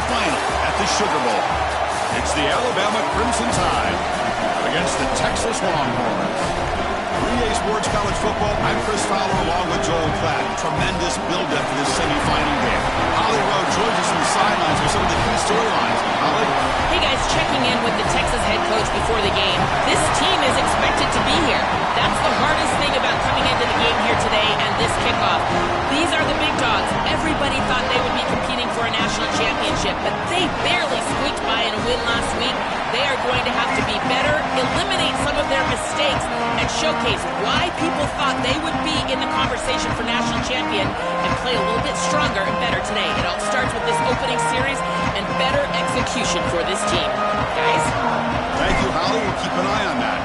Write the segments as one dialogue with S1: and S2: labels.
S1: semifinal at the Sugar Bowl. It's the Alabama Crimson Tide against the Texas Longhorns. 3A Sports College Football, I'm Chris Fowler along with Joel Klatt. Tremendous build-up for this semifinal game. Holly Rowe joins us from the sidelines for some of the key storylines. Holly?
S2: Hey guys, checking in with the Texas head coach before the game. This team is expected to be here. That's the hardest thing about coming into the game here today and this kickoff. These are the big dogs. Everybody thought they would be competing for a national championship, but they barely squeaked by in a win last week. They are going to have to be better, eliminate some of their mistakes, and showcase why people thought they would be in the conversation for national champion and play a little bit stronger and better today. It all starts with this opening series and better execution for this team. Guys?
S1: Thank you, Holly. We'll keep an eye on that.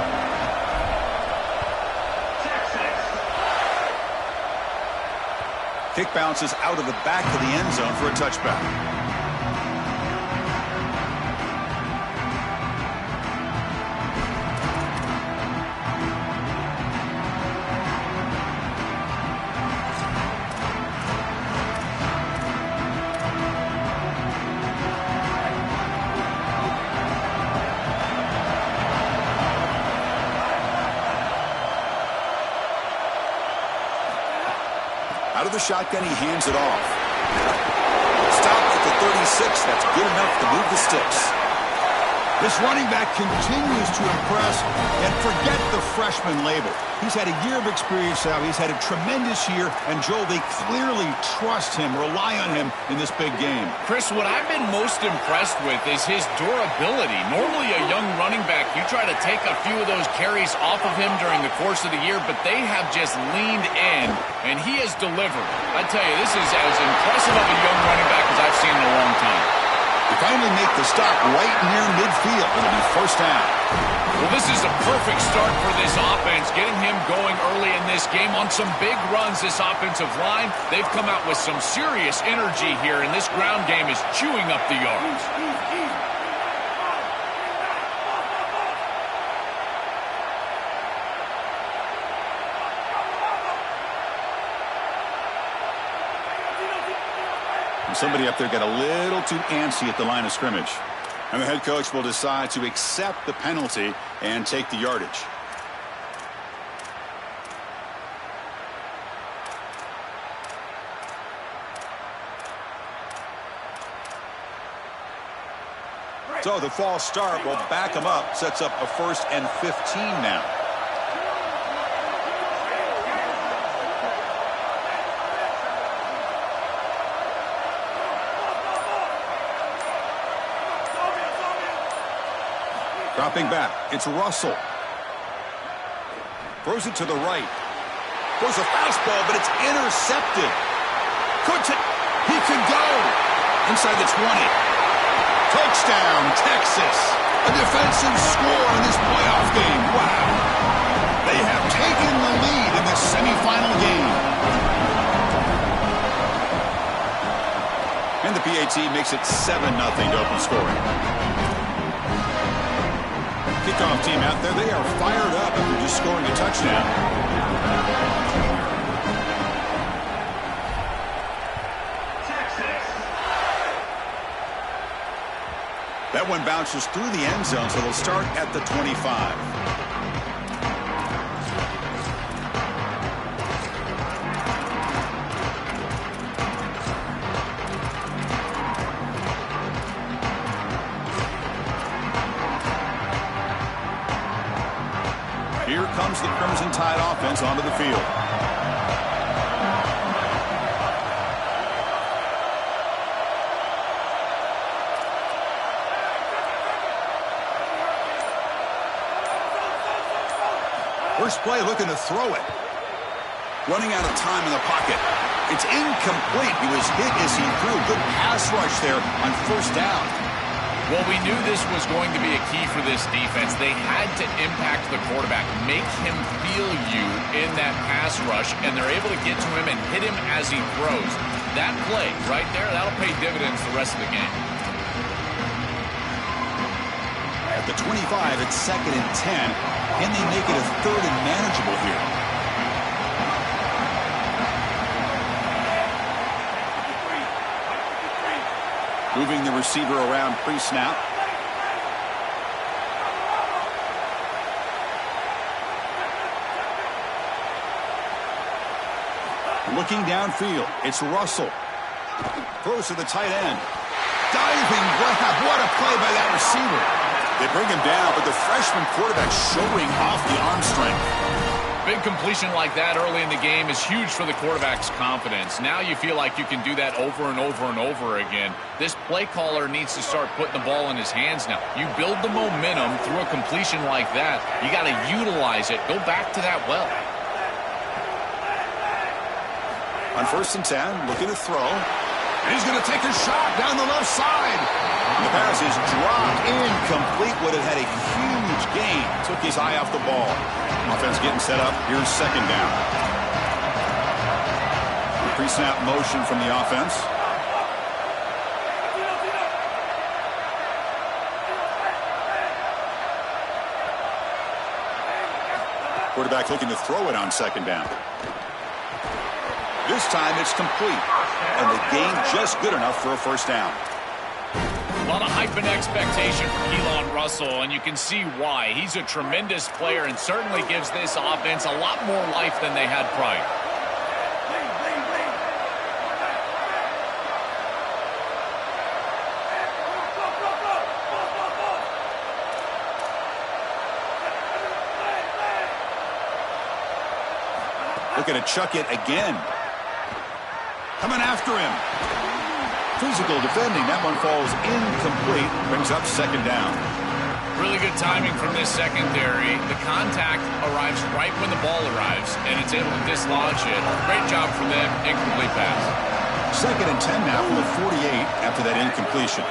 S1: Kick bounces out of the back of the end zone for a touchback. Out of the shotgun, he hands it off. Stop at the 36. That's good enough to move the sticks. This running back continues to impress, and forget the freshman label. He's had a year of experience now. He's had a tremendous year, and Joel, they clearly trust him, rely on him in this big game.
S3: Chris, what I've been most impressed with is his durability. Normally a young running back, you try to take a few of those carries off of him during the course of the year, but they have just leaned in, and he has delivered. I tell you, this is as impressive of a young running back as I've seen in a long time.
S1: They finally make the stop right near midfield. It'll be first down.
S3: Well, this is a perfect start for this offense, getting him going early in this game on some big runs. This offensive line, they've come out with some serious energy here, and this ground game is chewing up the yards.
S1: Somebody up there got a little too antsy at the line of scrimmage. And the head coach will decide to accept the penalty and take the yardage. So the false start will back him up, sets up a 1st and 15 now. Dropping back, it's Russell. Throws it to the right. Throws a fastball, but it's intercepted. He could go. Inside the 20. Touchdown, Texas. A defensive score in this playoff game. Wow. They have taken the lead in this semifinal game. And the PAT makes it 7-0 to open scoring. Kickoff team out there, they are fired up after just scoring a touchdown. That one bounces through the end zone, so it'll start at the 25. Here comes the Crimson Tide offense onto the field. First play looking to throw it. Running out of time in the pocket. It's incomplete. He was hit as he threw. Good pass rush there on first down.
S3: Well, we knew this was going to be a key for this defense. They had to impact the quarterback, make him feel you in that pass rush, and they're able to get to him and hit him as he throws. That play right there, that'll pay dividends the rest of the game.
S1: At the 25, it's 2nd and 10. Can they make it a 3rd and manageable here? moving the receiver around pre-snap. Looking downfield, it's Russell. Throws to the tight end. Diving grab. What a play by that receiver. They bring him down, but the freshman quarterback showing off the arm strength.
S3: Big completion like that early in the game is huge for the quarterback's confidence. Now you feel like you can do that over and over and over again. This play caller needs to start putting the ball in his hands now. You build the momentum through a completion like that. You got to utilize it. Go back to that well.
S1: On 1st and 10, looking to throw. And he's going to take a shot down the left side. And the pass is dropped incomplete. Would have had a huge gain. Took his eye off the ball. Offense getting set up. Here's 2nd down. Pre-snap motion from the offense. Quarterback looking to throw it on 2nd down. This time it's complete, and the gain just good enough for a 1st down.
S3: A lot of hype and expectation for Keelan Russell, and you can see why. He's a tremendous player and certainly gives this offense a lot more life than they had prior.
S1: Looking to chuck it again. Coming after him. Physical defending. That one falls incomplete. Brings up 2nd down.
S3: Really good timing from this secondary. The contact arrives right when the ball arrives, and it's able to dislodge it. Great job from them. Incomplete pass.
S1: 2nd and 10 now from the 48 after that incompletion.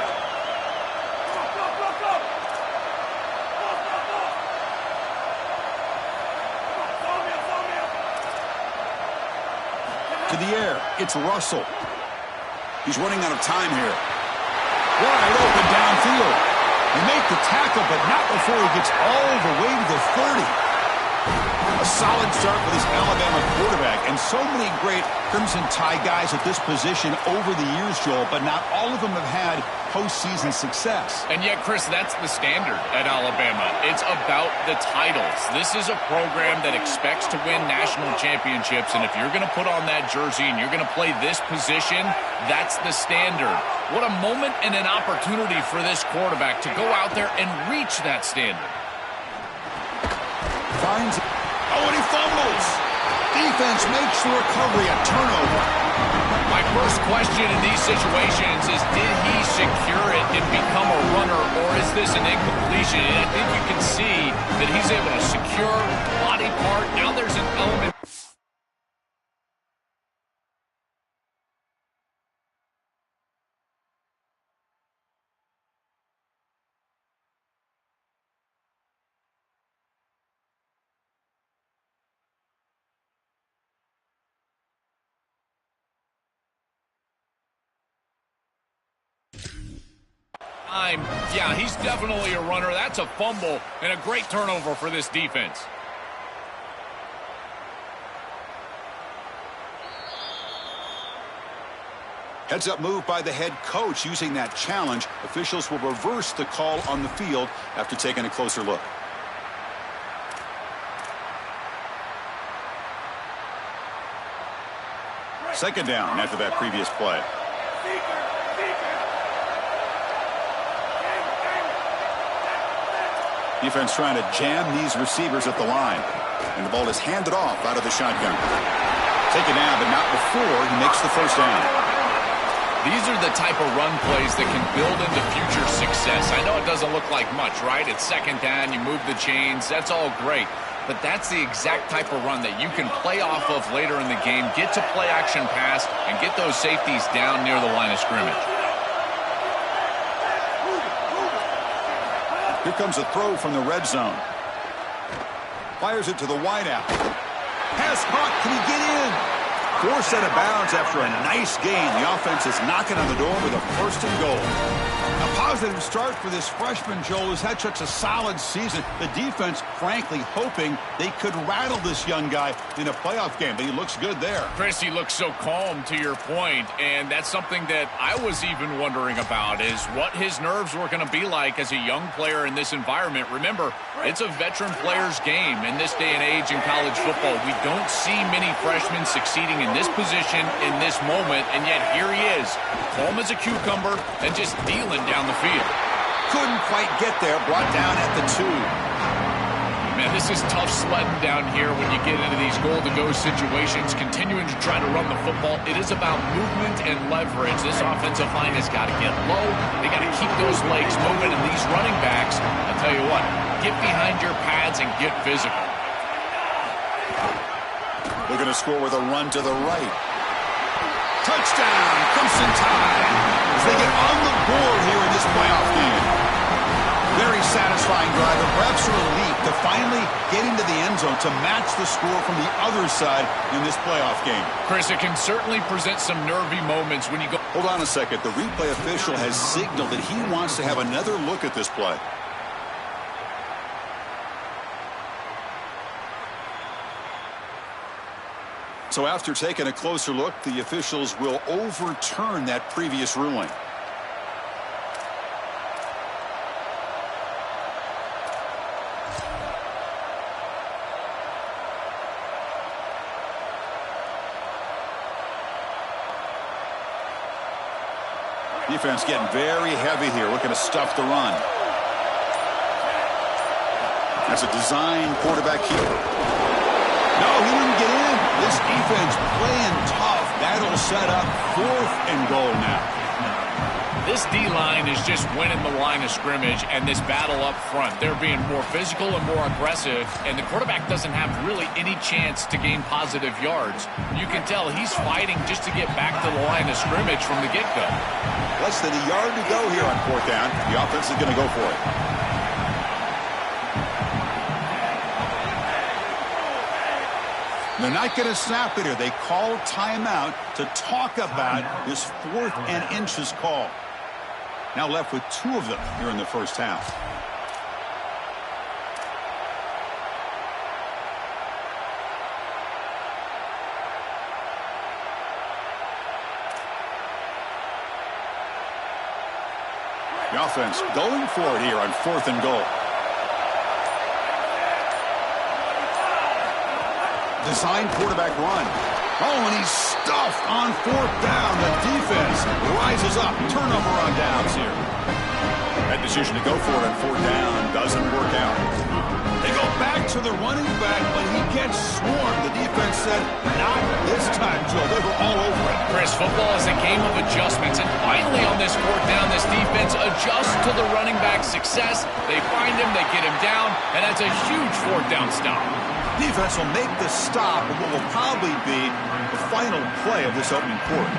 S1: To the air, it's Russell. He's running out of time here. Wide open downfield. They make the tackle, but not before he gets all the way to the 30. A solid start for this Alabama quarterback, and so many great Crimson Tide guys at this position over the years, Joel, but not all of them have had postseason success.
S3: And yet, Chris, that's the standard at Alabama. It's about the titles. This is a program that expects to win national championships, and if you're going to put on that jersey and you're going to play this position, that's the standard. What a moment and an opportunity for this quarterback to go out there and reach that standard.
S1: Finds it. Oh, and he fumbles. Defense makes the recovery, a turnover.
S3: My first question in these situations is, did he secure it and become a runner, or is this an incompletion? And I think you can see that he's able to secure body part. Now there's an element. Yeah, he's definitely a runner. That's a fumble and a great turnover for this defense.
S1: Heads-up move by the head coach using that challenge. Officials will reverse the call on the field after taking a closer look. Second down after that previous play. Defense trying to jam these receivers at the line. And the ball is handed off out of the shotgun. Taken down, but not before he makes the 1st down.
S3: These are the type of run plays that can build into future success. I know it doesn't look like much, right? It's 2nd down, you move the chains, that's all great. But that's the exact type of run that you can play off of later in the game, get to play action pass, and get those safeties down near the line of scrimmage.
S1: Here comes a throw from the red zone. Fires it to the wideout. Pass caught. Can he get in? Forced out of bounds after a nice gain. The offense is knocking on the door with a 1st and goal. A positive start for this freshman, Joel, who's had such a solid season. The defense, frankly, hoping they could rattle this young guy in a playoff game, but he looks good there.
S3: Chris, he looks so calm, to your point, and that's something that I was even wondering about, is what his nerves were going to be like as a young player in this environment. Remember, it's a veteran player's game in this day and age in college football. We don't see many freshmen succeeding in this position in this moment, and yet here he is, calm as a cucumber and just dealing down the field.
S1: Couldn't quite get there, brought down at the 2.
S3: Man, this is tough sledding down here when you get into these goal-to-go situations, continuing to try to run the football. It is about movement and leverage. This offensive line has got to get low. They got to keep those legs moving, and these running backs, I'll tell you what, get behind your pads and get physical.
S1: They're going to score with a run to the right. Touchdown, Crimson Tide, as they get on the board here in this playoff game. Very satisfying drive, and perhaps a relief to finally get into the end zone to match the score from the other side in this playoff game.
S3: Chris, it can certainly present some nervy moments when you go.
S1: Hold on a second. The replay official has signaled that he wants to have another look at this play. So after taking a closer look, the officials will overturn that previous ruling. Defense getting very heavy here, looking to stuff the run. That's a design quarterback keeper. No, he didn't get in. This defense playing tough. That'll set up 4th and goal now.
S3: This D-line is just winning the line of scrimmage and this battle up front. They're being more physical and more aggressive, and the quarterback doesn't have really any chance to gain positive yards. You can tell he's fighting just to get back to the line of scrimmage from the get-go.
S1: Less than a yard to go here on 4th down. The offense is going to go for it. They're not going to snap it here. They call timeout to talk about this 4th and inches call. Now left with 2 of them here in the first half. The offense going for it here on 4th and goal. Design quarterback run. Oh, and he's stuffed on 4th down. The defense rises up. Turnover on downs here. That decision to go for it on 4th down doesn't work out. They go back to the running back, but he gets swarmed. The defense said, not this time, Joe. They were all over it.
S3: Chris, football is a game of adjustments, and finally on this 4th down, this defense adjusts to the running back's success. They find him, they get him down, and that's a huge 4th down stop.
S1: Defense will make the stop of what will probably be the final play of this opening quarter.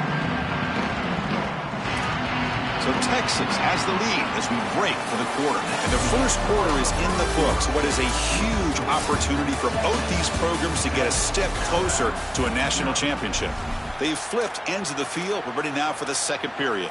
S1: So Texas has the lead as we break for the quarter. And the first quarter is in the books. What is a huge opportunity for both these programs to get a step closer to a national championship. They've flipped ends of the field. We're ready now for the second period.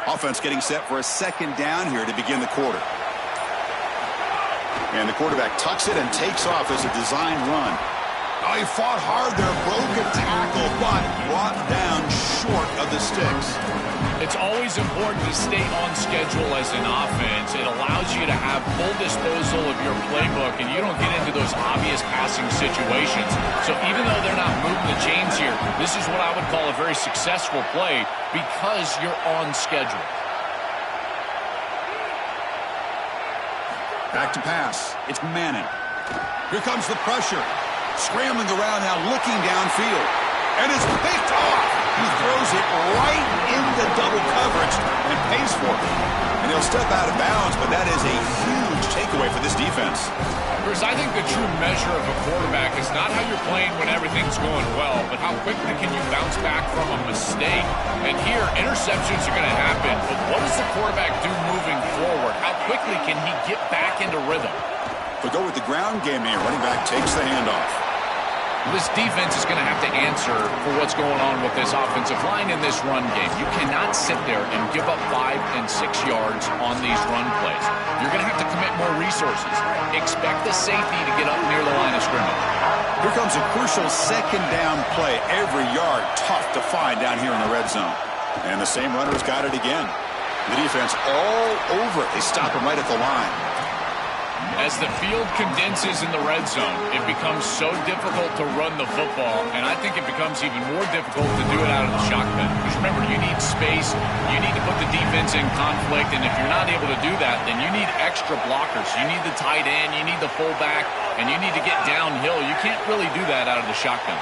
S1: Offense getting set for a 2nd down here to begin the quarter. And the quarterback tucks it and takes off as a design run. Oh, he fought hard there, broke a tackle, but brought down short of the sticks.
S3: It's always important to stay on schedule as an offense. It allows you to have full disposal of your playbook, and you don't get into those obvious passing situations. So even though they're not moving the chains here, this is what I would call a very successful play because you're on schedule.
S1: Back to pass. It's Manning. Here comes the pressure. Scrambling around now, looking downfield. And it's picked off. He throws it right in into double coverage and pays for it. And he'll step out of bounds, but that is a huge takeaway for this defense.
S3: Chris, I think the true measure of a quarterback is not how you're playing when everything's going well, but how quickly can you bounce back from a mistake. And here, interceptions are going to happen, but what does the quarterback do moving forward? How quickly can he get back into rhythm?
S1: They'll go with the ground game here. Running back takes the handoff.
S3: This defense is going to have to answer for what's going on with this offensive line in this run game. You cannot sit there and give up 5 and 6 yards on these run plays. You're going to have to commit more resources. Expect the safety to get up near the line of scrimmage.
S1: Here comes a crucial second down play. Every yard tough to find down here in the red zone. And the same runner's got it again. The defense all over it. They stop him right at the line.
S3: As the field condenses in the red zone, it becomes so difficult to run the football, and I think it becomes even more difficult to do it out of the shotgun. Because remember, you need space, you need to put the defense in conflict, and if you're not able to do that, then you need extra blockers. You need the tight end, you need the fullback, and you need to get downhill. You can't really do that out of the shotgun.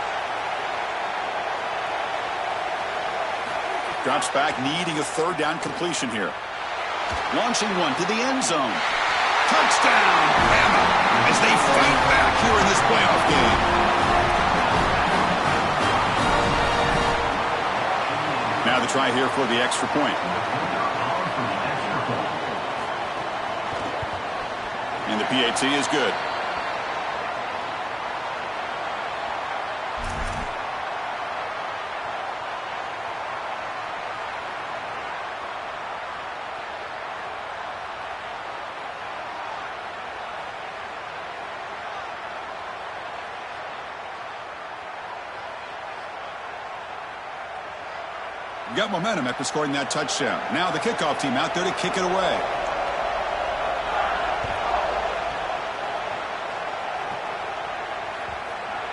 S1: Drops back, needing a third down completion here. Launching one to the end zone. Touchdown, Bama, as they fight back here in this playoff game. Now the try here for the extra point. And the PAT is good. Got momentum after scoring that touchdown. Now the kickoff team out there to kick it away.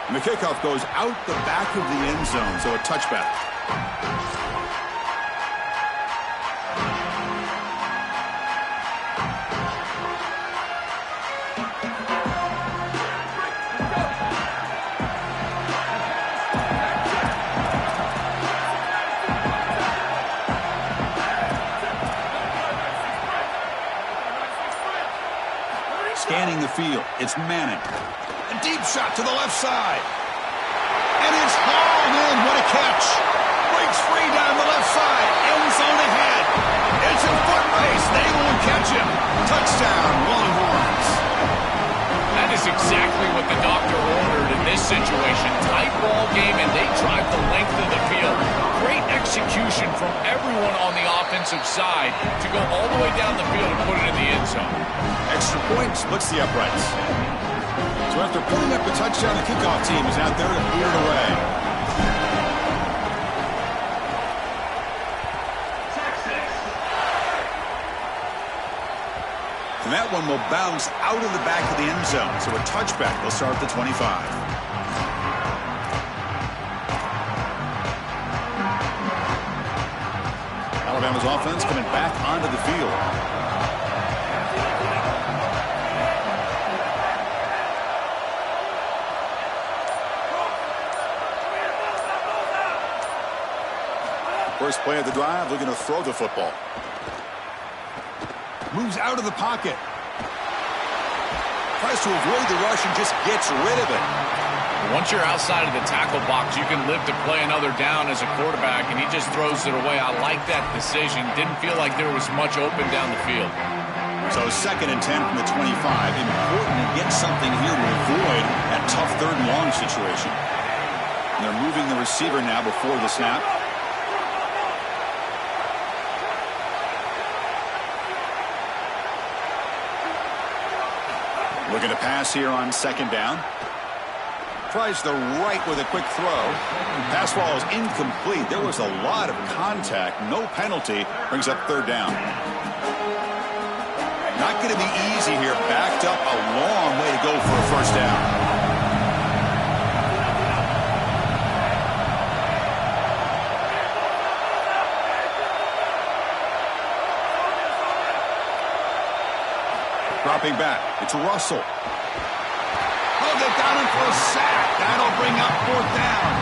S1: And the kickoff goes out the back of the end zone, so a touchback. Scanning the field, it's Manning. A deep shot to the left side. And it's hauled in. What a catch. Breaks free down the left side. End zone ahead. It's a foot race. They won't catch him. Touchdown, Longhorns.
S3: That is exactly what the doctor ordered in this situation. Tight ball game, and they drive the length of the field. Great execution from everyone on the offensive side to go all the way down the field and put it in the end zone.
S1: Extra point splits the uprights. So after pulling up the touchdown, the kickoff team is out there to boot it away. And that one will bounce out of the back of the end zone. So a touchback will start at the 25. Alabama's offense coming back onto the field. First play of the drive, looking to throw the football. Moves out of the pocket. Tries to avoid the rush and just gets rid of it.
S3: Once you're outside of the tackle box, you can live to play another down as a quarterback, and he just throws it away. I like that decision. Didn't feel like there was much open down the field.
S1: So 2nd and 10 from the 25. Important to get something here to avoid that tough 3rd and long situation. And they're moving the receiver now before the snap. Looking to pass here on 2nd down. Tries the right with a quick throw. Pass ball is incomplete. There was a lot of contact. No penalty. Brings up 3rd down. Not going to be easy here. Backed up a long way to go for a 1st down. Dropping back. It's Russell. Oh, they got him for a sack. That'll bring up 4th down.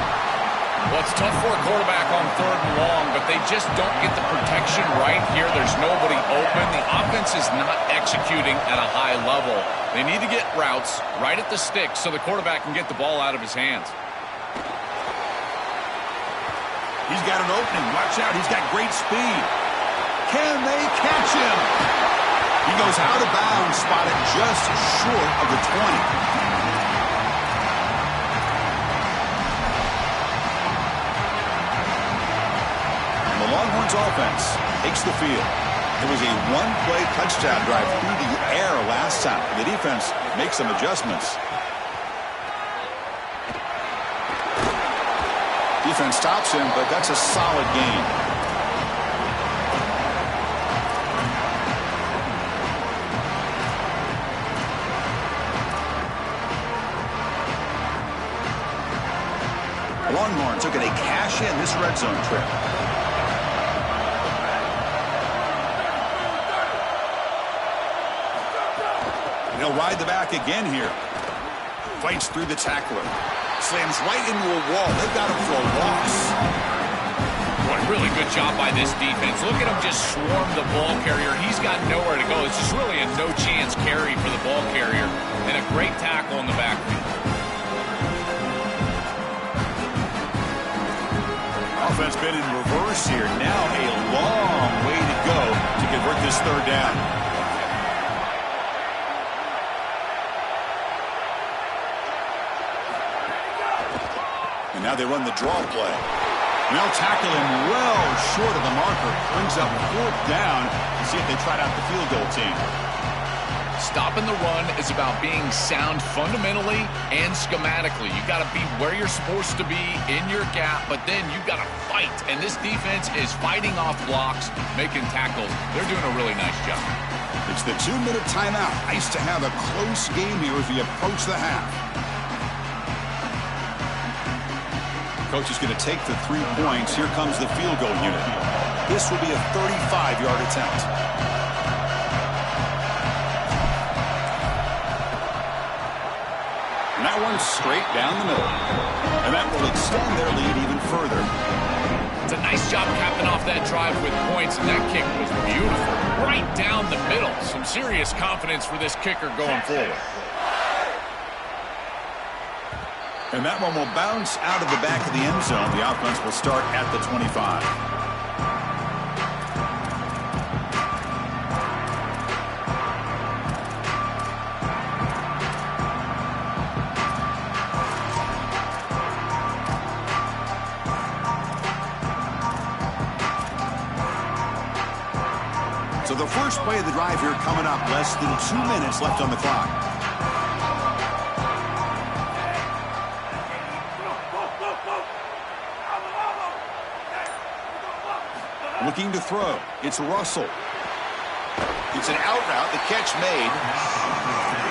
S3: Well, it's tough for a quarterback on 3rd and long, but but they just don't get the protection right here. There's nobody open. The offense is not executing at a high level. They need to get routes right at the sticks so the quarterback can get the ball out of his hands.
S1: He's got an opening. Watch out. He's got great speed. Can they catch him? He goes out of bounds, spotted just short of the 20. The Longhorns offense takes the field. It was a one-play touchdown drive through the air last time. The defense makes some adjustments. Defense stops him, but that's a solid gain. Longhorns looking to cash in this red zone trip. He'll ride the back again here. Fights through the tackler. Slams right into a wall. They've got him for a loss.
S3: What a really good job by this defense. Look at him just swarm the ball carrier. He's got nowhere to go. It's just really a no-chance carry for the ball carrier. And a great tackle in the backfield.
S1: Offense been in reverse here. Now a long way to go to convert this third down. Now they run the draw play. And they'll tackle him well short of the marker. Brings up fourth down to see if they trot out the field goal team.
S3: Stopping the run is about being sound fundamentally and schematically. You've got to be where you're supposed to be in your gap, but then you've got to fight. And this defense is fighting off blocks, making tackles. They're doing a really nice job.
S1: It's the 2-minute timeout. Nice to have a close game here as we approach the half. Coach is going to take the 3 points. Here comes the field goal unit. This will be a 35-yard attempt. And that one's straight down the middle. And that will extend their lead even further.
S3: It's a nice job capping off that drive with points, and that kick was beautiful. Right down the middle. Some serious confidence for this kicker going forward.
S1: And that one will bounce out of the back of the end zone. The offense will start at the 25. So the first play of the drive here coming up. Less than 2 minutes left on the clock. Looking to throw. It's Russell. It's an out route. The catch made.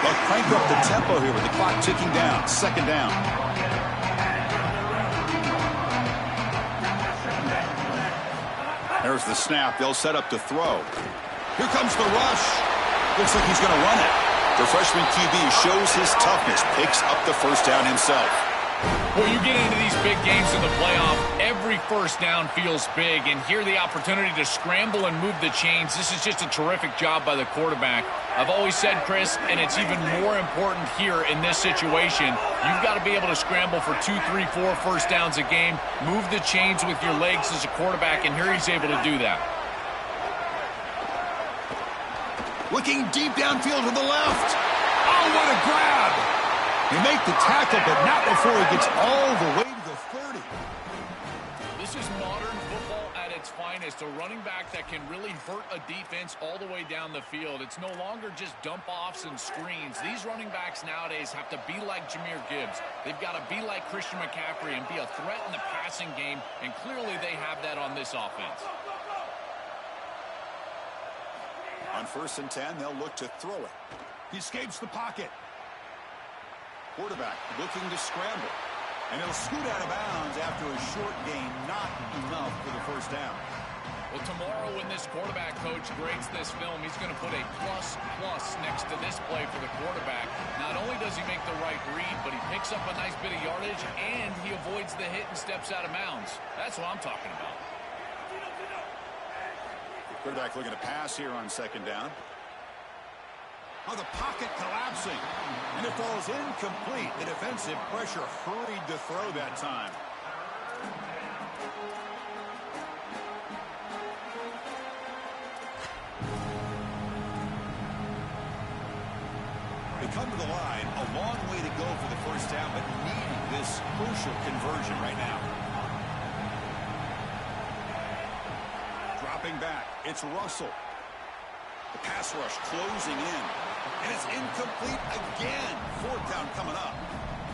S1: They'll crank up the tempo here with the clock ticking down. Second down. There's the snap. They'll set up to throw. Here comes the rush. Looks like he's going to run it. The freshman QB shows his toughness. Picks up the first down himself.
S3: Well, you get into these big games in the playoff, every first down feels big, and here the opportunity to scramble and move the chains. This is just a terrific job by the quarterback. I've always said, Chris, and it's even more important here in this situation, you've got to be able to scramble for 2, 3, 4 first downs a game, move the chains with your legs as a quarterback, and here he's able to do that.
S1: Looking deep downfield to the left. Oh, what a grab! They make the tackle, but not before he gets all the way to the 30.
S3: This is modern football at its finest. A running back that can really hurt a defense all the way down the field. It's no longer just dump-offs and screens. These running backs nowadays have to be like Jahmyr Gibbs. They've got to be like Christian McCaffrey and be a threat in the passing game, and clearly they have that on this offense.
S1: On 1st and 10, they'll look to throw it. He escapes the pocket. Quarterback looking to scramble. And he'll scoot out of bounds after a short gain. Not enough for the first down.
S3: Well, tomorrow when this quarterback coach grades this film, he's going to put a plus next to this play for the quarterback. Not only does he make the right read, but he picks up a nice bit of yardage, and he avoids the hit and steps out of bounds. That's what I'm talking about.
S1: Quarterback looking to pass here on second down. Oh, the pocket collapsing. And it falls incomplete. The defensive pressure hurried to throw that time. They come to the line. A long way to go for the first down, but needing this crucial conversion right now. Dropping back. It's Russell. The pass rush closing in. And it's incomplete again. Fourth down coming up.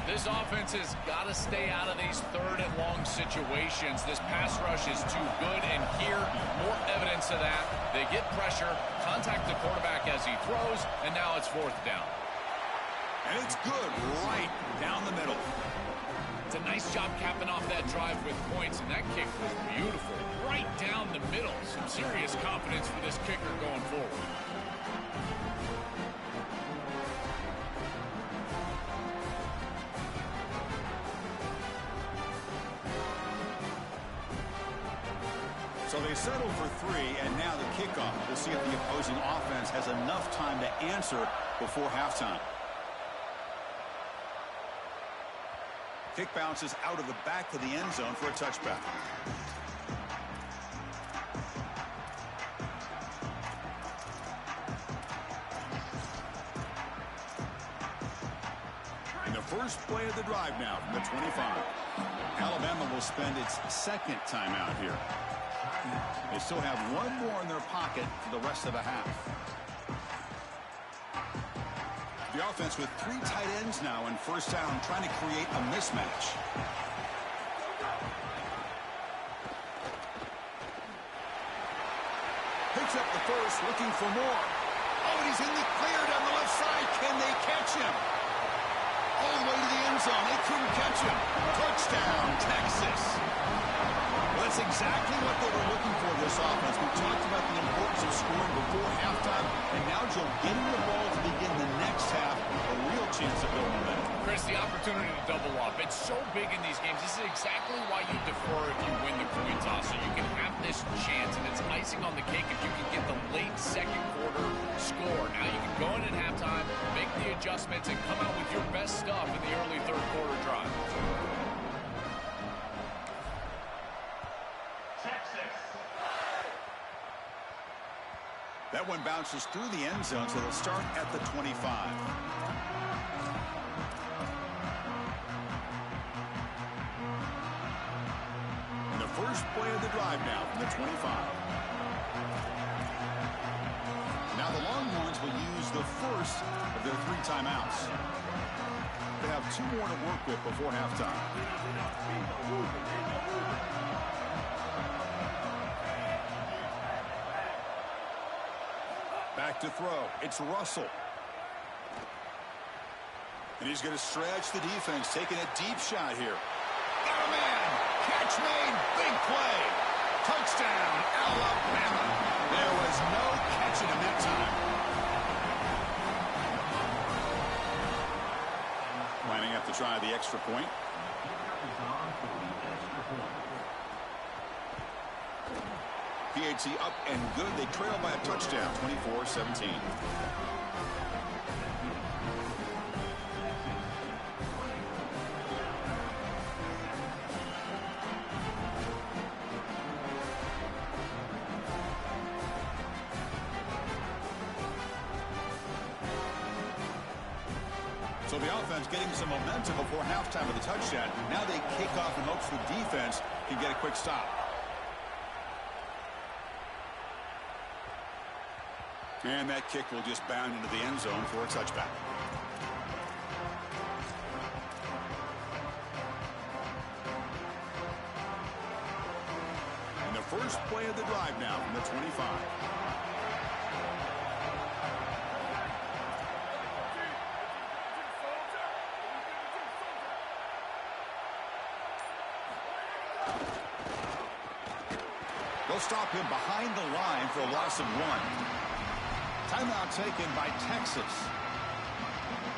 S3: This offense has got to stay out of these third and long situations. This pass rush is too good, and here, more evidence of that. They get pressure, contact the quarterback as he throws, and now it's fourth down.
S1: And it's good right down the middle.
S3: It's a nice job capping off that drive with points, and that kick was beautiful. Right down the middle. Some serious confidence for this kicker going forward.
S1: So they settle for 3, and now the kickoff. We'll see if the opposing offense has enough time to answer before halftime. Kick bounces out of the back of the end zone for a touchback. In the first play of the drive now from the 25. Alabama will spend its second timeout here. They still have one more in their pocket for the rest of the half. The offense with 3 tight ends now in first down, trying to create a mismatch. Picks up the first, looking for more. Oh, and he's in the clear down the left side. Can they catch him? All the way to the end zone. They couldn't catch him. Touchdown, Texas. Well, that's exactly what they were looking for, this offense. We talked about the importance of scoring before halftime, and now, Joe, getting the ball to begin the next half, a real chance to build momentum.
S3: Chris, the opportunity to double up. It's so big in these games. This is exactly why you defer if you win the coin toss, so you can have this chance, and it's icing on the cake if you can get the late second quarter score. Now you can go in at halftime, make the adjustments, and come out with your best stuff in the early third quarter drive.
S1: That one bounces through the end zone, so they'll start at the 25. And the first play of the drive now from the 25. Now the Longhorns will use the first of their 3 timeouts. They have 2 more to work with before halftime. Back to throw. It's Russell. And he's going to stretch the defense, taking a deep shot here. Got a man. Catch made. Big play. Touchdown, Alabama. There was no catching him that time. Lining up to try the extra point. PAT up and good. They trail by a touchdown, 24-17. So the offense getting some momentum before halftime with a touchdown. Now they kick off in hopes the defense can get a quick stop. And that kick will just bound into the end zone for a touchback. And the first play of the drive now from the 25. They'll stop him behind the line for a loss of 1. Timeout taken by Texas.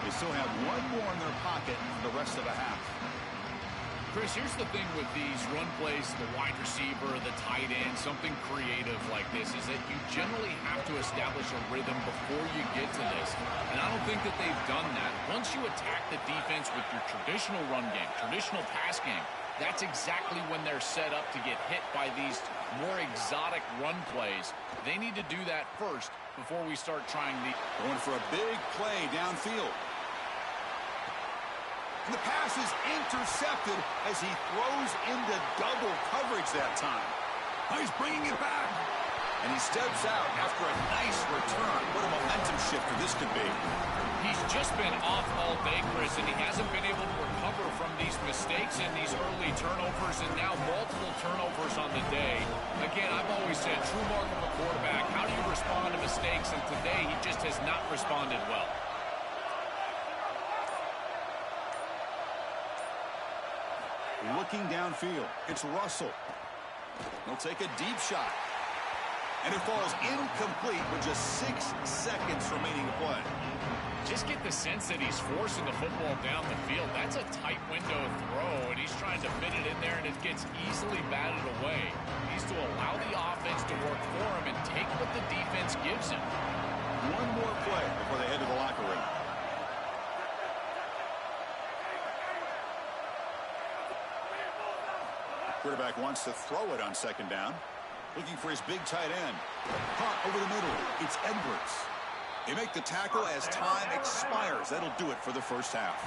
S1: They still have 1 more in their pocket for the rest of the half.
S3: Chris, here's the thing with these run plays, the wide receiver, the tight end, something creative like this is that you generally have to establish a rhythm before you get to this. And I don't think that they've done that. Once you attack the defense with your traditional run game, traditional pass game, that's exactly when they're set up to get hit by these more exotic run plays. They need to do that first before we start trying the...
S1: Going for a big play downfield. And the pass is intercepted as he throws into double coverage that time. Oh, he's bringing it back. And he steps out after a nice return. What a momentum shifter this could be.
S3: He's just been off all day, Chris, and he hasn't been able to recover from these mistakes and these early turnovers, and now multiple turnovers on the day. Again, I've always said, true mark of a quarterback, how do you respond to mistakes? And today, he just has not responded well.
S1: Looking downfield, it's Russell. He'll take a deep shot. And it falls incomplete with just 6 seconds remaining to play.
S3: Just get the sense that he's forcing the football down the field. That's a tight window throw, and he's trying to fit it in there, and it gets easily batted away. He needs to allow the offense to work for him and take what the defense gives him.
S1: One more play before they head to the locker room. Quarterback wants to throw it on second down. Looking for his big tight end. Caught over the middle. It's Edwards. They make the tackle as time expires. That'll do it for the first half.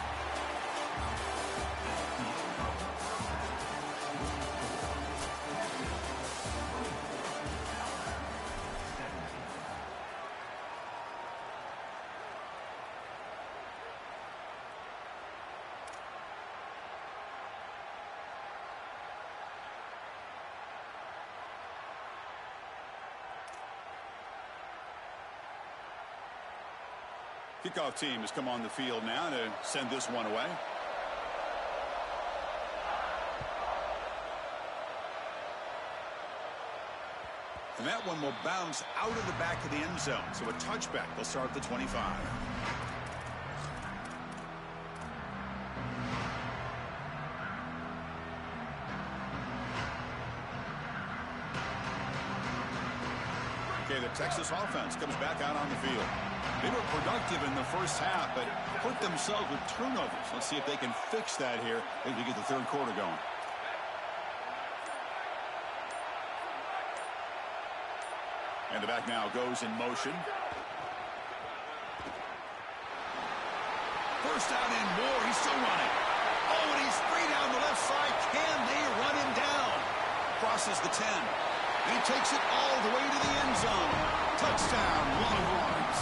S1: Kickoff team has come on the field now to send this one away. And that one will bounce out of the back of the end zone. So a touchback. They'll start at the 25. Okay, the Texas offense comes back out on the field. They were productive in the first half, but hurt themselves with turnovers. Let's see if they can fix that here as we get the third quarter going. And the back now goes in motion. First down and more. He's still running. Oh, and he's free down the left side. Can they run him down? Crosses the 10. And he takes it all the way to the end zone. Touchdown, Longhorns.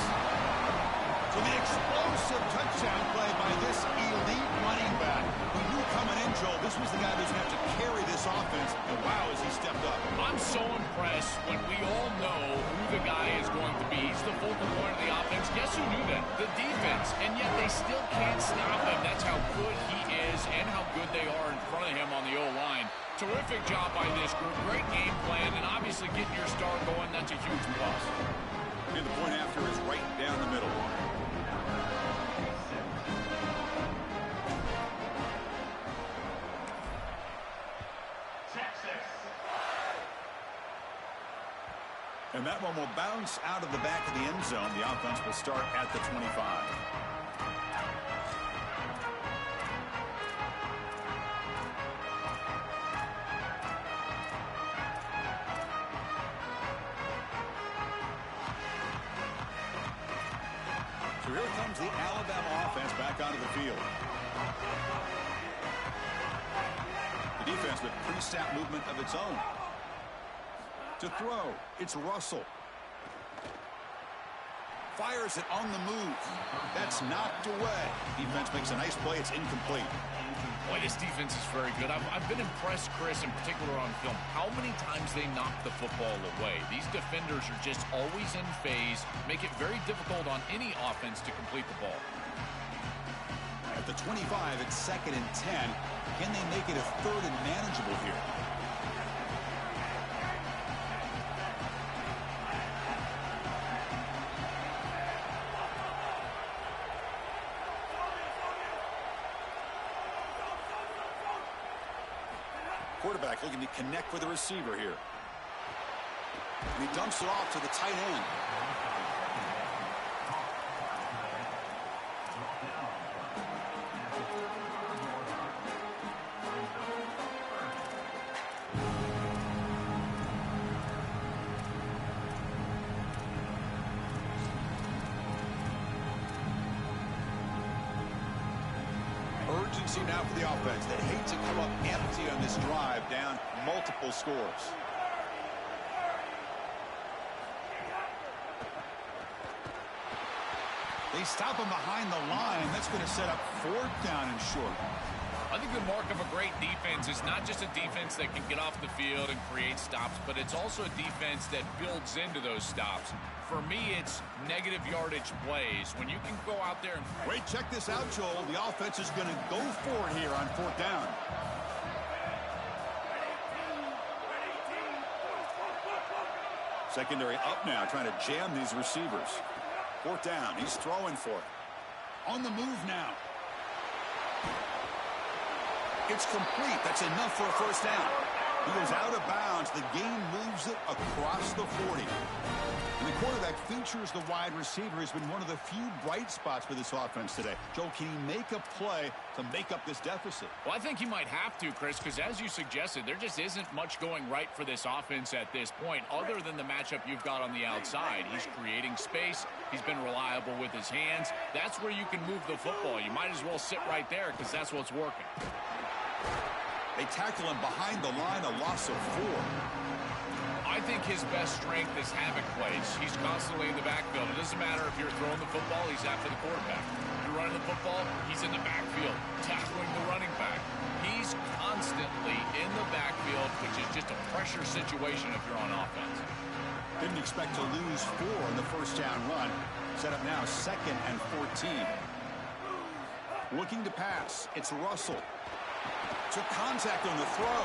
S1: So the explosive touchdown play by this elite running back. We knew coming in, Joel, this was the guy who's going to have to carry this offense. And wow, has he stepped up.
S3: I'm so impressed when we all know who the guy is going to be. He's the focal point of the offense. Guess who knew that? The defense. And yet they still can't stop him. That's how good he is and how good they are in front of him on the O-line. Terrific job by this group. Great game plan. And obviously getting your star going, that's a huge plus.
S1: And the point after is right down the middle. And that one will bounce out of the back of the end zone. The offense will start at the 25. So here comes the Alabama offense back onto the field. The defense with pre-snap movement of its own. To throw, it's Russell. Fires it on the move. That's knocked away. Defense makes a nice play. It's incomplete.
S3: Boy, this defense is very good. I've been impressed, Chris, in particular on film, how many times they knock the football away. These defenders are just always in phase, make it very difficult on any offense to complete the ball.
S1: At the 25, it's 2nd and 10. Can they make it a 3rd and manageable here? quarterback looking to connect with the receiver here. And he dumps it off to the tight end. Urgency now for the offense. They hate to come up empty on this drive, down multiple scores. They stop him behind the line. That's going to set up 4th down and short.
S3: I think the mark of a great defense is not just a defense that can get off the field and create stops, but it's also a defense that builds into those stops. For me, it's negative yardage plays. When you can go out there and...
S1: Wait, check this out, Joel. The offense is going to go for it here on 4th down. Secondary up now, trying to jam these receivers. 4th down. He's throwing for it. On the move now. It's complete. That's enough for a 1st down. He goes out of bounds. The gain moves it across the 40. And the quarterback features the wide receiver. Has been one of the few bright spots for this offense today. Joel, can he make a play to make up this deficit?
S3: Well, I think he might have to, Chris, because as you suggested, there just isn't much going right for this offense at this point, other than the matchup you've got on the outside. He's creating space. He's been reliable with his hands. That's where you can move the football. You might as well sit right there because that's what's working.
S1: They tackle him behind the line, a loss of 4.
S3: I think his best strength is havoc plays. He's constantly in the backfield. It doesn't matter if you're throwing the football, he's after the quarterback. If you're running the football, he's in the backfield, tackling the running back. He's constantly in the backfield, which is just a pressure situation if you're on offense.
S1: Didn't expect to lose 4 in the 1st down run. Set up now 2nd and 14. Looking to pass. It's Russell. Took contact on the throw.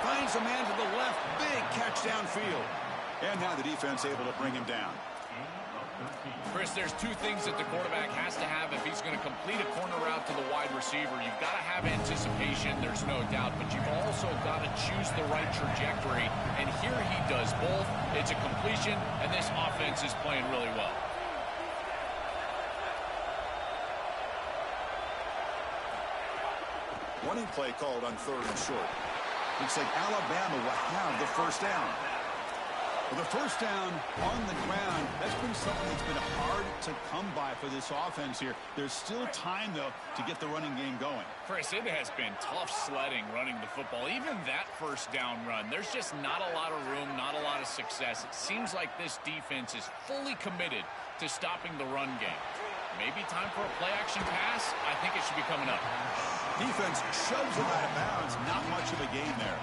S1: Finds a man to the left. Big catch downfield. And now the defense able to bring him down.
S3: Chris, there's 2 things that the quarterback has to have if he's going to complete a corner route to the wide receiver. You've got to have anticipation, there's no doubt, but you've also got to choose the right trajectory. And here he does both. It's a completion, and this offense is playing really well.
S1: Running play called on 3rd and short. Looks like Alabama will have the 1st down. Well, the 1st down on the ground, that's been something that's been hard to come by for this offense here. There's still time, though, to get the running game going.
S3: Chris, it has been tough sledding running the football. Even that 1st down run, there's just not a lot of room, not a lot of success. It seems like this defense is fully committed to stopping the run game. Maybe time for a play-action pass? I think it should be coming up.
S1: Defense shoves him out of bounds. Not much of a gain there.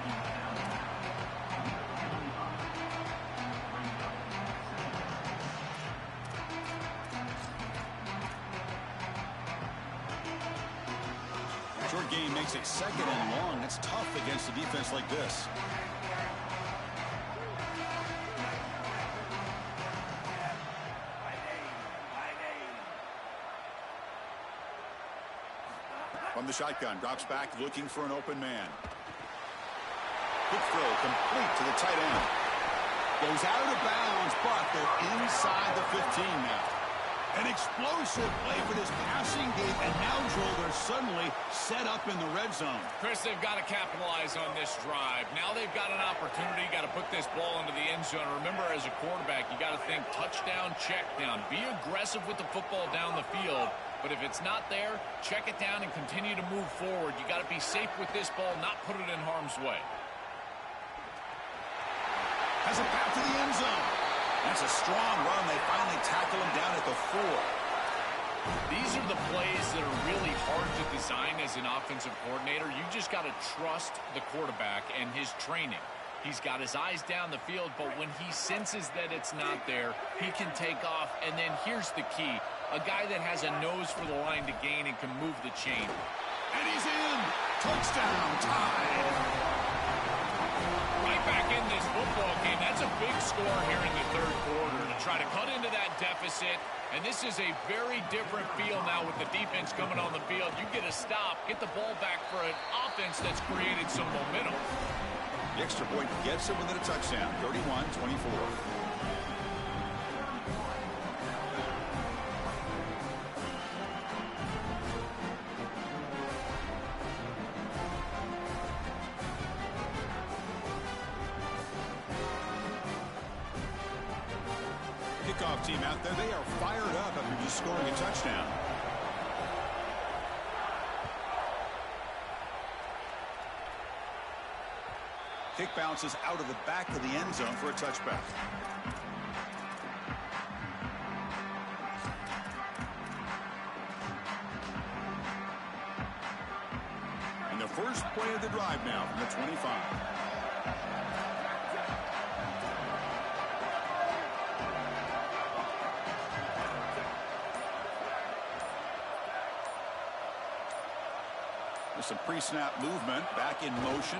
S1: Short game makes it 2nd and long. That's tough against a defense like this. From the shotgun, drops back, looking for an open man. Quick throw, complete to the tight end. Goes out of bounds, but they're inside the 15 now. An explosive play for this passing game, and now, Joel, they're suddenly set up in the red zone.
S3: Chris, they've got to capitalize on this drive. Now they've got an opportunity, got to put this ball into the end zone. Remember, as a quarterback, you got to think touchdown, check down. Be aggressive with the football down the field. But if it's not there, check it down and continue to move forward. You got to be safe with this ball, not put it in harm's way.
S1: Has it back to the end zone. That's a strong run. They finally tackle him down at the 4.
S3: These are the plays that are really hard to design as an offensive coordinator. You just got to trust the quarterback and his training. He's got his eyes down the field, but when he senses that it's not there, he can take off. And then here's the key. A guy that has a nose for the line to gain and can move the chain.
S1: And he's in. Touchdown, tied.
S3: Right back in this football game. That's a big score here in the 3rd quarter to try to cut into that deficit. And this is a very different feel now with the defense coming on the field. You get a stop, get the ball back for an offense that's created some momentum.
S1: The extra point gets him within a touchdown, 31-24. Kickoff team out there, they are fired up after just scoring a touchdown. Kick bounces out of the back of the end zone for a touchback. And the first play of the drive now from the 25. Some pre-snap movement, back in motion.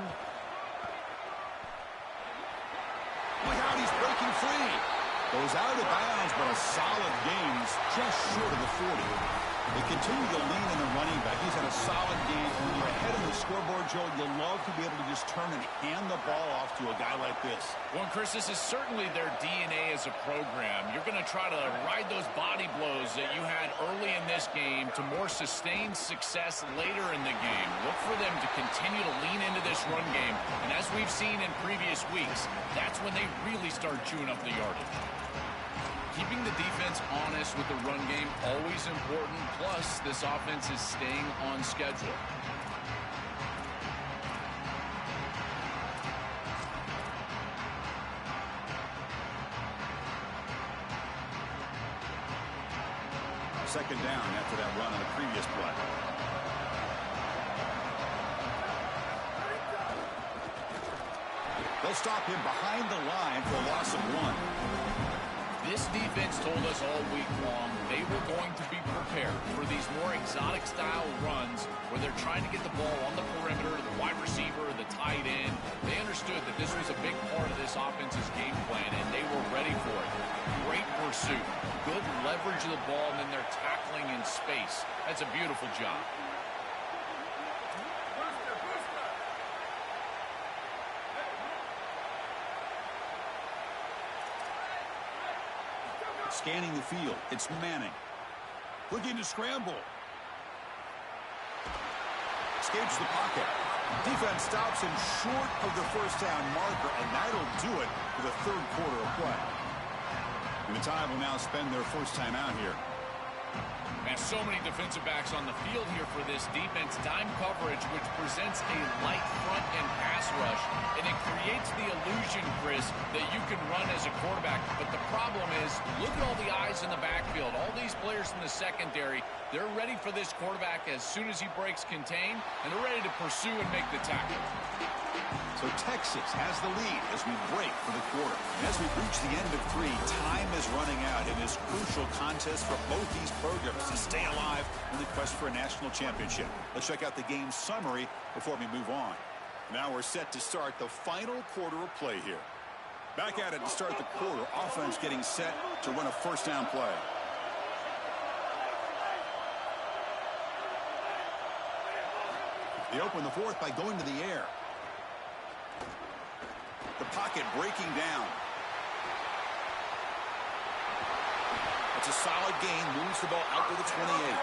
S1: Look out, he's breaking free. Goes out of bounds, but a solid gain, just short of the 40. They continue to lean in the running back. He's had a solid game. When you're ahead of the scoreboard, Joe, you'll love to be able to just turn and hand the ball off to a guy like this.
S3: Well, Chris, this is certainly their DNA as a program. You're going to try to ride those body blows that you had early in this game to more sustained success later in the game. Look for them to continue to lean into this run game. And as we've seen in previous weeks, that's when they really start chewing up the yardage. Keeping the defense honest with the run game, always important. Plus, this offense is staying on schedule.
S1: Second down after that run on the previous play. They'll stop him behind the line for a loss of 1.
S3: This defense told us all week long they were going to be prepared for these more exotic style runs where they're trying to get the ball on the perimeter, the wide receiver, the tight end. They understood that this was a big part of this offense's game plan, and they were ready for it. Great pursuit, good leverage of the ball, and then they're tackling in space. That's a beautiful job.
S1: Scanning the field, it's Manning. Looking to scramble. Escapes the pocket. Defense stops him short of the first down marker, and that'll do it for the third quarter of play. And the Tide will now spend their first time out here.
S3: And so many defensive backs on the field here for this defense. Dime coverage, which presents a light front and pass rush. And it creates the illusion, Chris, that you can run as a quarterback. But the problem is, look at all the eyes in the backfield. All these players in the secondary, they're ready for this quarterback as soon as he breaks contain. And they're ready to pursue and make the tackle.
S1: So Texas has the lead as we break for the quarter. And as we reach the end of 3, time is running out in this crucial contest for both these programs to stay alive in the quest for a national championship. Let's check out the game summary before we move on. Now we're set to start the final quarter of play here. Back at it to start the quarter. Offense getting set to run a first down play. They open the fourth by going to the air. The pocket breaking down. It's a solid gain. Moves the ball out to the 28.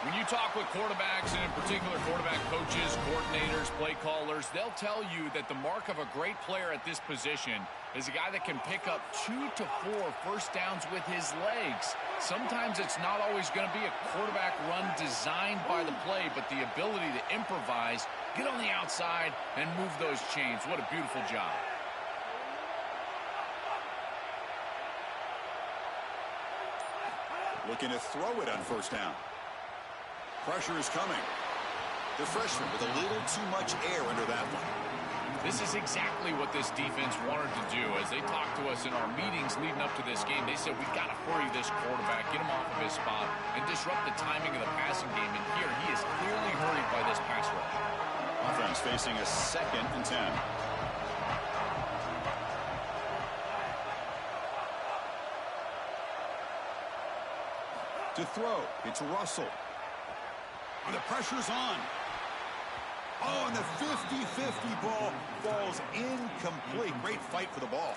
S3: When you talk with quarterbacks, and in particular quarterback coaches, coordinators, play callers, they'll tell you that the mark of a great player at this position is a guy that can pick up 2 to 4 first downs with his legs. Sometimes it's not always going to be a quarterback run designed by the play, but the ability to improvise, get on the outside, and move those chains. What a beautiful job.
S1: Looking to throw it on first down. Pressure is coming. The freshman with a little too much air under that one.
S3: This is exactly what this defense wanted to do. As they talked to us in our meetings leading up to this game, they said, we've got to hurry this quarterback, get him off of his spot, and disrupt the timing of the passing game. And here, he is clearly hurried by this pass rush.
S1: Offense facing a 2nd and 10. To throw, it's Russell. And the pressure's on. Oh, and the 50-50 ball falls incomplete. Great fight for the ball.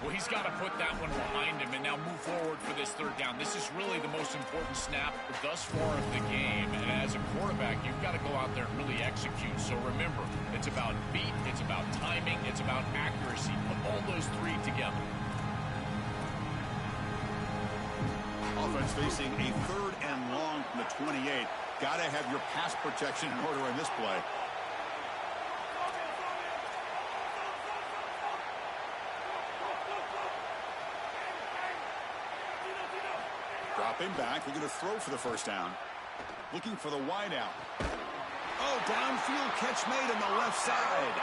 S3: Well, he's got to put that one behind him and now move forward for this third down. This is really the most important snap thus far of the game. And as a quarterback, you've got to go out there and really execute. So remember, it's about beat, it's about timing, it's about accuracy. Put all those three together.
S1: Offense facing a 3rd and long from the 28. Got to have your pass protection in order in this play. Dropping back, looking to throw for the first down. Looking for the wideout. Oh, downfield catch made on the left side.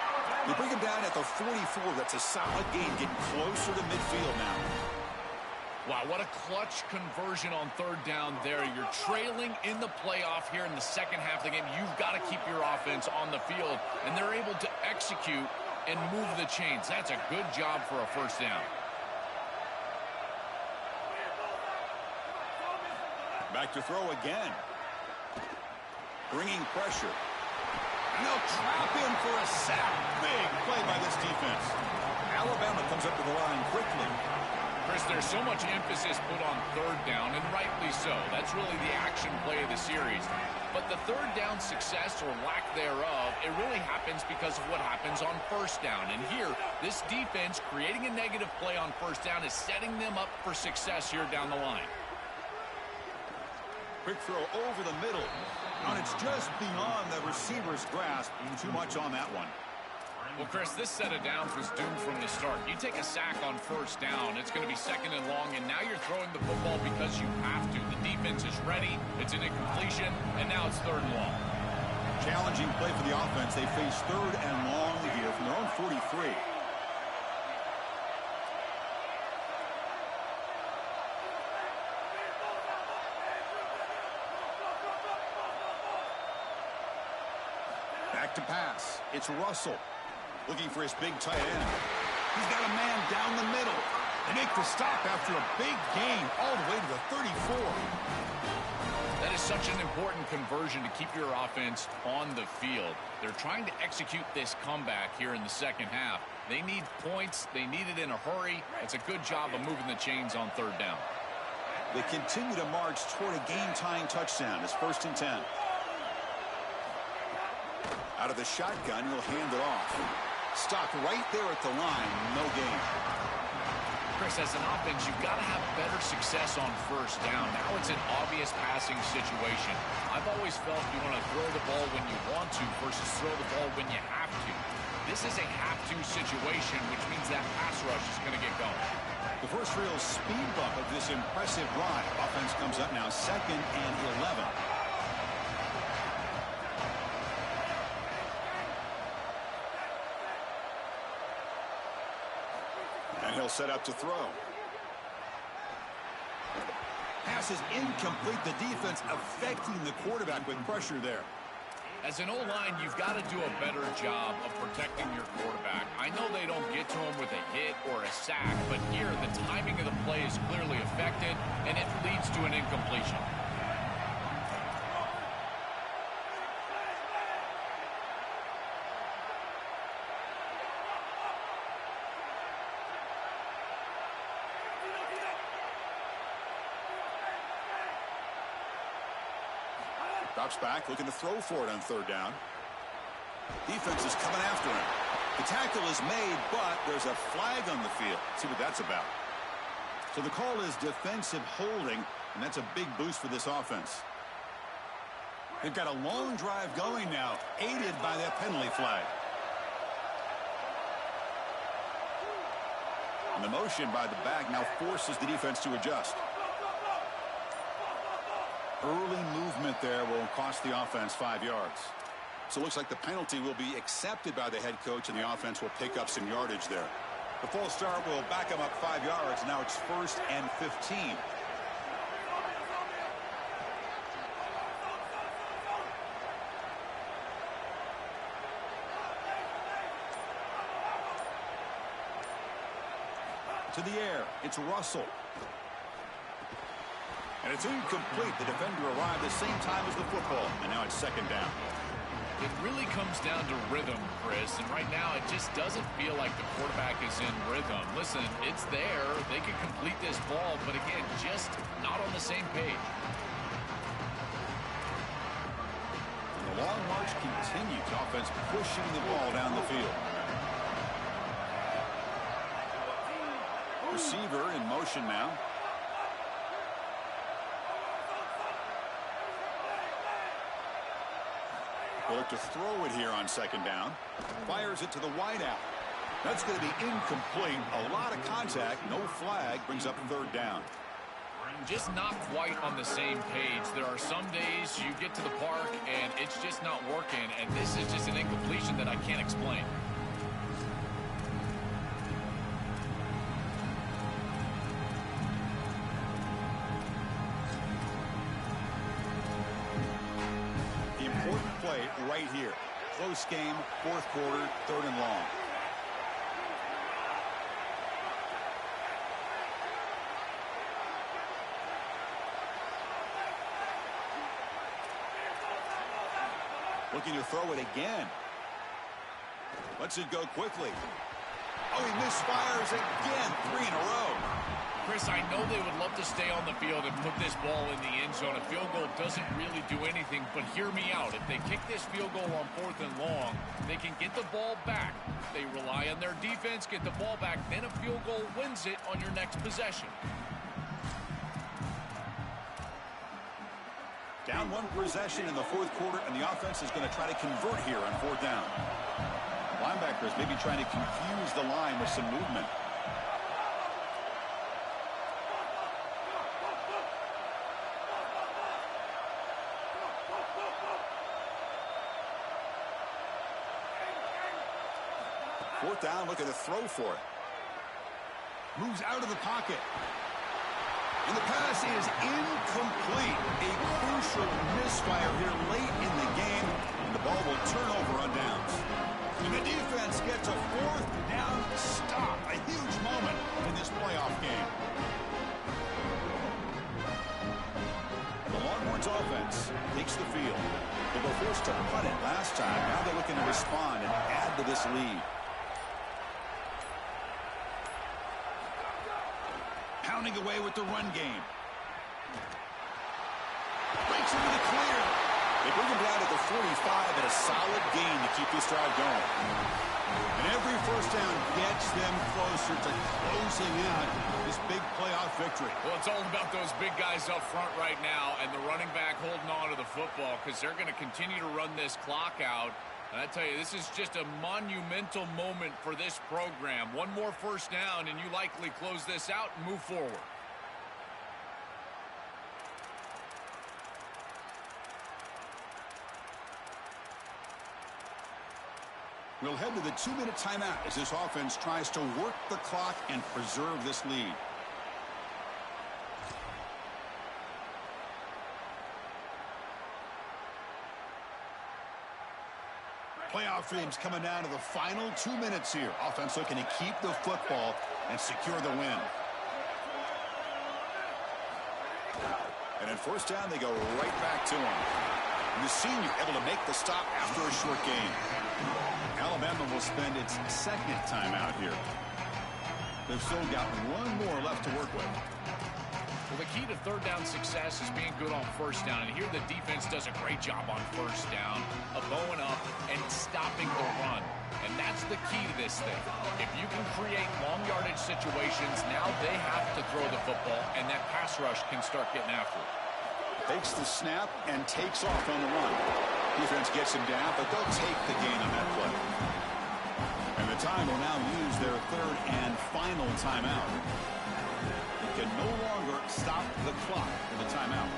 S1: They bring him down at the 44. That's a solid gain, getting closer to midfield now.
S3: Wow, what a clutch conversion on third down there. You're trailing in the playoff here in the second half of the game. You've got to keep your offense on the field, and they're able to execute and move the chains. That's a good job for a first down.
S1: Back to throw again. Bringing pressure. And they'll trap him for a sack. Big play by this defense. Alabama comes up to the line quickly.
S3: Chris, there's so much emphasis put on third down, and rightly so. That's really the action play of the series. But the third down success or lack thereof, it really happens because of what happens on first down. And here, this defense creating a negative play on first down is setting them up for success here down the line.
S1: Quick throw over the middle. And it's just beyond the receiver's grasp. Too much on that one.
S3: Well, Chris, this set of downs was doomed from the start. You take a sack on first down, it's going to be 2nd and long, and now you're throwing the football because you have to. The defense is ready, it's an incompletion, and now it's 3rd and long.
S1: Challenging play for the offense. They face 3rd and long here from their own 43. Back to pass. It's Russell. Looking for his big tight end. He's got a man down the middle. They make the stop after a big gain all the way to the 34.
S3: That is such an important conversion to keep your offense on the field. They're trying to execute this comeback here in the second half. They need points. They need it in a hurry. It's a good job of moving the chains on third down.
S1: They continue to march toward a game-tying touchdown. It's 1st and 10. Out of the shotgun, he'll hand it off. Stopped right there at the line. No gain.
S3: Chris, as an offense, you've got to have better success on first down. Now it's an obvious passing situation. I've always felt you want to throw the ball when you want to versus throw the ball when you have to. This is a have-to situation, which means that pass rush is going to get going.
S1: The first real speed bump of this impressive drive. Offense comes up now 2nd and 11. And he'll set up to throw. Pass is incomplete. The defense affecting the quarterback with pressure there.
S3: As an O-line, you've got to do a better job of protecting your quarterback. I know they don't get to him with a hit or a sack, but here the timing of the play is clearly affected, and it leads to an incompletion.
S1: Drops back, looking to throw for it on third down. Defense is coming after him. The tackle is made, but there's a flag on the field. Let's see what that's about. So the call is defensive holding, and that's a big boost for this offense. They've got a long drive going now, aided by that penalty flag. And the motion by the back now forces the defense to adjust. Early movement there will cost the offense 5 yards. So it looks like the penalty will be accepted by the head coach, and the offense will pick up some yardage there. The false start will back them up 5 yards. Now it's 1st and 15. To the air, it's Russell. And it's incomplete. The defender arrived the same time as the football, and now it's 2nd down.
S3: It really comes down to rhythm, Chris, and right now it just doesn't feel like the quarterback is in rhythm. Listen, it's there. They can complete this ball, but again, just not on the same page.
S1: And the long march continues. Offense pushing the ball down the field. Receiver in motion now. Will look to throw it here on second down. Fires it to the wideout. That's going to be incomplete. A lot of contact. No flag. Brings up third down.
S3: Just not quite on the same page. There are some days you get to the park and it's just not working, and this is just an incompletion that I can't explain.
S1: Important play right here. Close game, fourth quarter, third and long. Looking to throw it again. Lets it go quickly. Oh, he misfires again. 3 in a row.
S3: Chris, I know they would love to stay on the field and put this ball in the end zone. A field goal doesn't really do anything, but hear me out. If they kick this field goal on fourth and long, they can get the ball back. They rely on their defense, get the ball back, then a field goal wins it on your next possession.
S1: Down one possession in the fourth quarter, and the offense is going to try to convert here on fourth down. Linebackers maybe trying to confuse the line with some movement. Fourth down, looking to throw for it. Moves out of the pocket. And the pass is incomplete. A crucial misfire here late in the game. And the ball will turn over on downs. And the defense gets a fourth down stop. A huge moment in this playoff game. The Longhorns offense takes the field. They were forced to punt it last time. Now they're looking to respond and add to this lead. Pounding away with the run game. Breaks into the clear. They bring him down to the 45 and a solid gain to keep this drive going. And every first down gets them closer to closing out this big playoff victory.
S3: Well, it's all about those big guys up front right now and the running back holding on to the football because they're going to continue to run this clock out. And I tell you, this is just a monumental moment for this program. One more first down, and you likely close this out and move forward.
S1: We'll head to the 2-minute timeout as this offense tries to work the clock and preserve this lead. Playoff dreams coming down to the final 2 minutes here. Offense looking to keep the football and secure the win. And at first down, they go right back to him. And the senior able to make the stop after a short gain. Alabama will spend its second timeout here. They've still got one more left to work with.
S3: Well, the key to third down success is being good on first down. And here the defense does a great job on first down of going up and stopping the run. And that's the key to this thing. If you can create long yardage situations, now they have to throw the football, and that pass rush can start getting after it.
S1: Takes the snap and takes off on the run. Defense gets him down, but they'll take the gain on that play. And the time will now use their third and final timeout. Can no longer stop the clock with a timeout.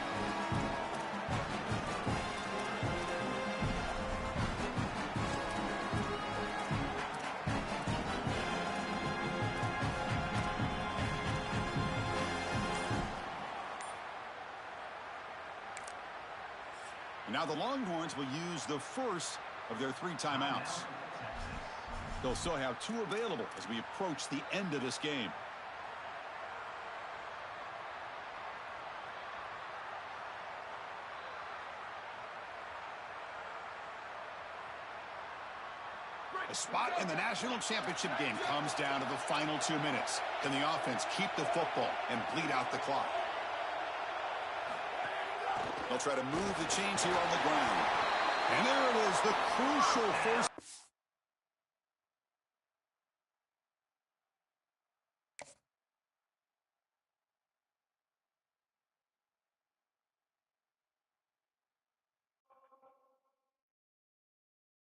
S1: Now the Longhorns will use the first of their 3 timeouts. They'll still have 2 available as we approach the end of this game. spot in the national championship game comes down to the final 2 minutes. Can the offense keep the football and bleed out the clock? They'll try to move the chains here on the ground. And there it is, the crucial first.